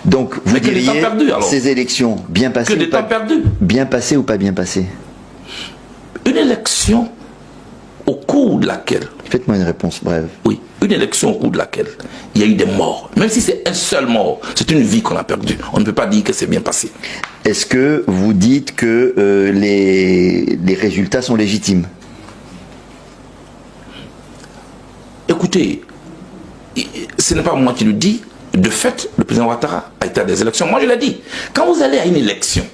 Donc, vous diriez perdu, alors. Ces élections, bien passées, bien passées ou pas bien passées? Une élection au cours de laquelle... Faites-moi une réponse brève. Oui, une élection au cours de laquelle il y a eu des morts. Même si c'est un seul mort, c'est une vie qu'on a perdue. On ne peut pas dire que c'est bien passé. Est-ce que vous dites que les résultats sont légitimes? Écoutez, ce n'est pas moi qui le dis. De fait, le président Ouattara a été à des élections. Moi, je l'ai dit. Quand vous allez à une élection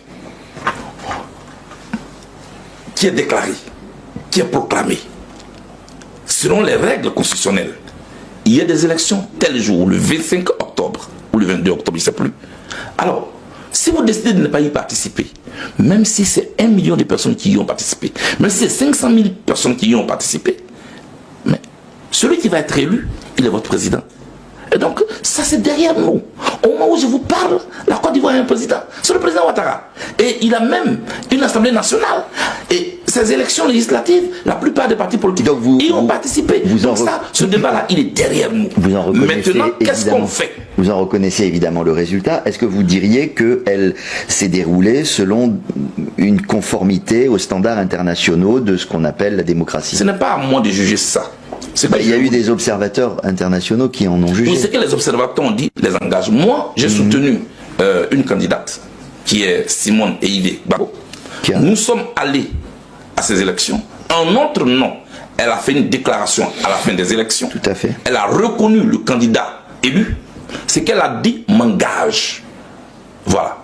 qui est déclarée, qui est proclamée, selon les règles constitutionnelles, il y a des élections tel jour, le 25 octobre ou le 22 octobre, je ne sais plus. Alors, si vous décidez de ne pas y participer, même si c'est 1 million de personnes qui y ont participé, même si c'est 500 000 personnes qui y ont participé, mais celui qui va être élu, il est votre président. Et donc, ça c'est derrière nous. Au moment où je vous parle, la Côte d'Ivoire a un président. C'est le président Ouattara. Et il a même une assemblée nationale. Et ces élections législatives, la plupart des partis politiques y ont participé. Donc ça, ce débat-là, il est derrière nous. Maintenant, qu'est-ce qu'on fait? Vous en reconnaissez évidemment le résultat. Est-ce que vous diriez qu'elle s'est déroulée selon une conformité aux standards internationaux de ce qu'on appelle la démocratie? Ce n'est pas à moi de juger ça. Il y a eu des observateurs internationaux qui en ont jugé. Oui, c'est que les observateurs ont dit les engagent. Moi, j'ai soutenu une candidate qui est Simone Eïvé Gbagbo. Nous sommes allés à ces élections. En notre nom, elle a fait une déclaration à la fin des élections. Tout à fait. Elle a reconnu le candidat élu. Ce qu'elle a dit m'engage. Voilà.